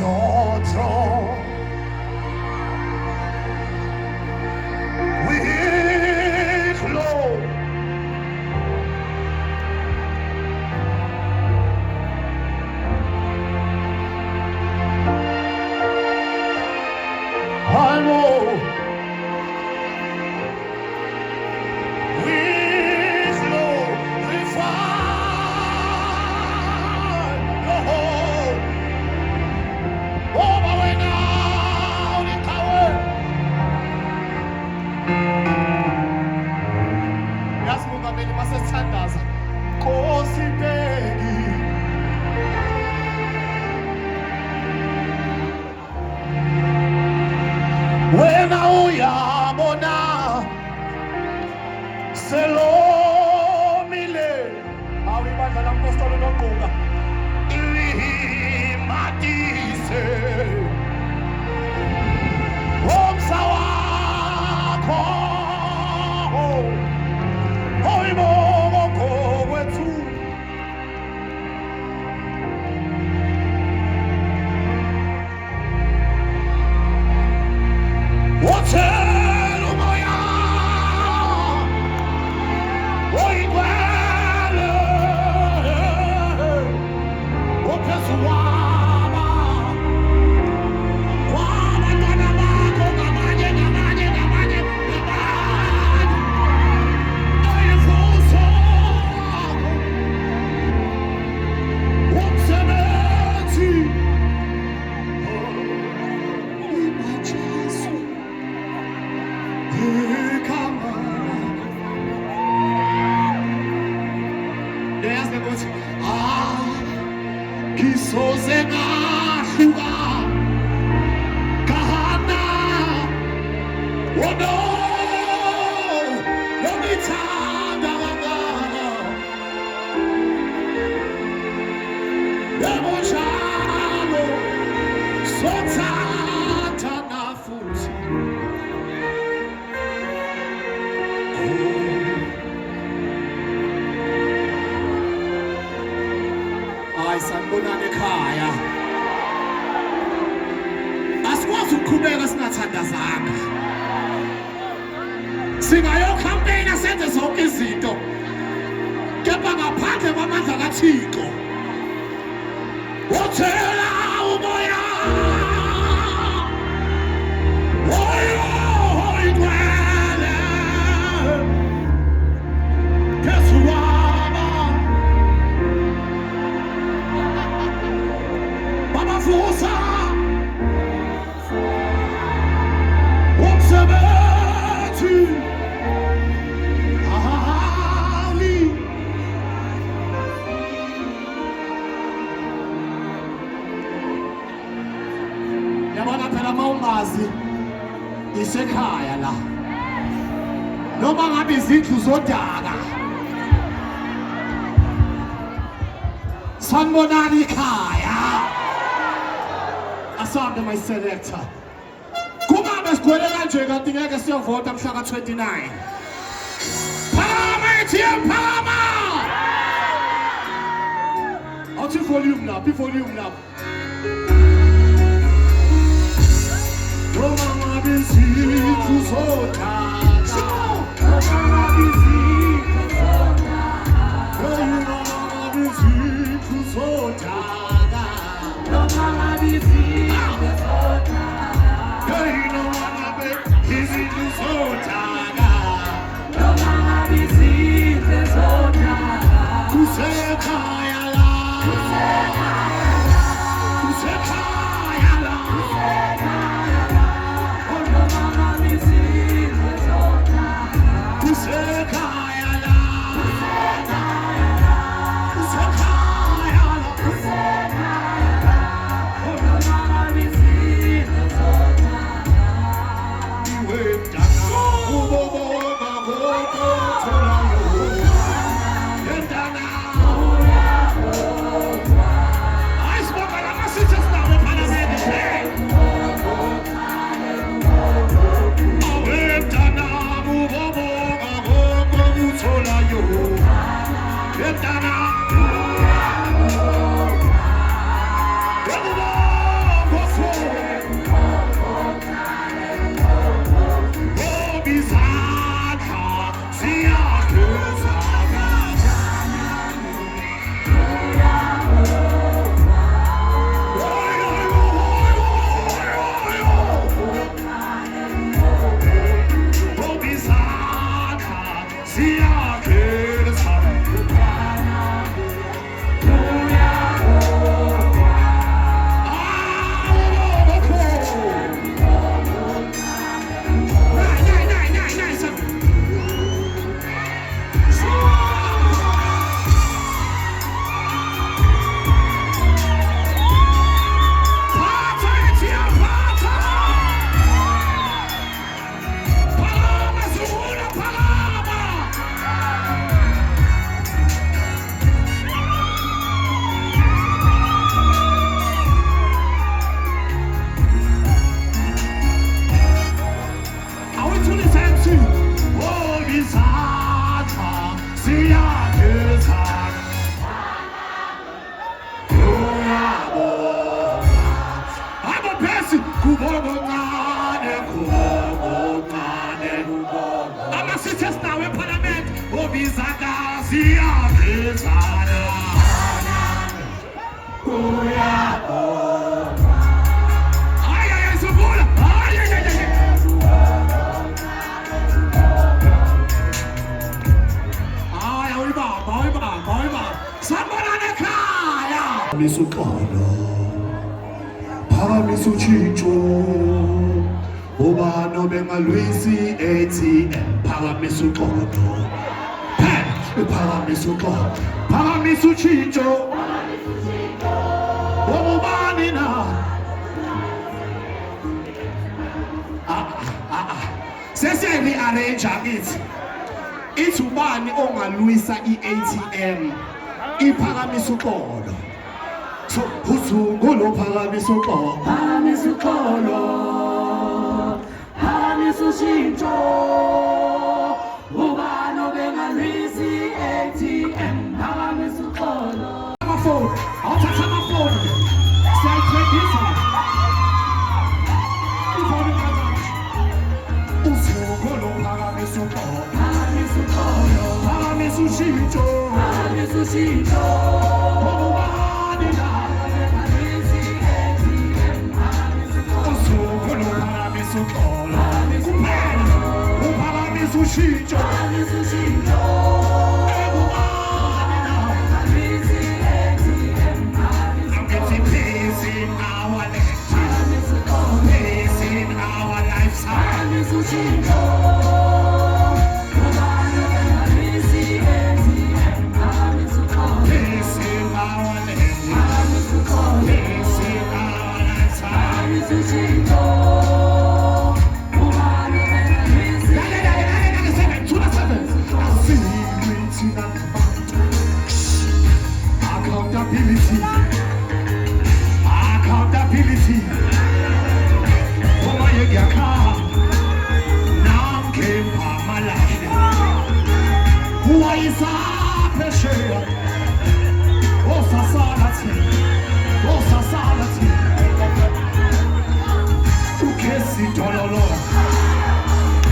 your throne. With Lord, I know. With Lord, refine your heart. Oh, but when now the power. Yazimungameli basesithandaza Nkosi bheki wena uyabona selomile awibandla lampostoli noGquka ilimatise umsa wakho oyibongo kwethu wothela umoya oyigcwele ophezu kwaba kwabantwana bakho ngamanye oyivuso umsebenzi imajesu ekhamba yazi ukuthi ngisoze ngahluka kahana wono longithanda kangaka yabonjalo sothathana futhi hayi sanibonani ekhaya asikwazi ukuqhubeka singathandazanga singayokhampeyina senze zonke izinto kepha ngaphandle kwamandla kaThixo wothela umoya oyigcwele phezu kwaba babavusa umsebenzi ahali yabona phela mawungazi isekhaya la noma ngabe izindlu zodaka sanibonani ikhaya asambe my selector kungabe sigwele kanje kanti ngeke siyovota mhla ka-29 phakama ATM phakama awuthi volume lapho noma ngabe izindlu zodaka noma ngabe izindlu zodaka noma ngabe izindlu zodaka bizakazi yakhethana Misukolo, Paramisuchicho, Obano Bengaluisi ATM, Paramisukono, Paramisuko, Paramisuchicho, Obanina. Sese rearrange it. It's one on Luisa ATM, Iparamisukolo. So, Husugolo Paramisuko, Paramisucolo, Paramisuchincho, Ubano Bengalisi ATM, Paramisucolo. My phone, I'll touch my phone. Start check this one. Husugolo Paramisuko, Paramisucolo, Paramisuchincho, Paramisuchincho, Sushito, I'm getting peace in our life, peace in our lifetime. Peace in our life, peace in our lifetime. Accountability. Oh my God, now came my life. Who is our pressure? Oh society, oh society. Who cares it all along?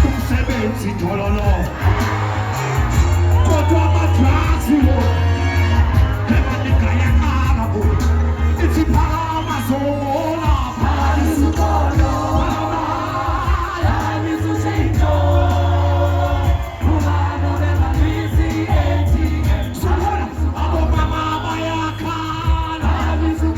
Who says it all along? Go to my class, you know. It's a Paramazola, Paramisucolo, Paramisuchincho, Ubano Bengalisi ATM, Paramisuchincho, Ubano Bengalisi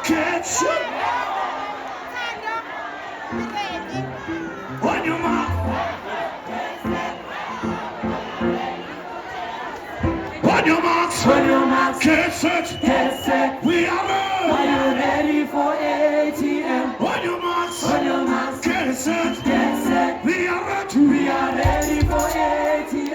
Catch it. On your marks. On your marks. Get set. Get set. We are Are you ready for ATM? on your marks. On your marks. Get set. Get set. We are ready. We are ready for ATM.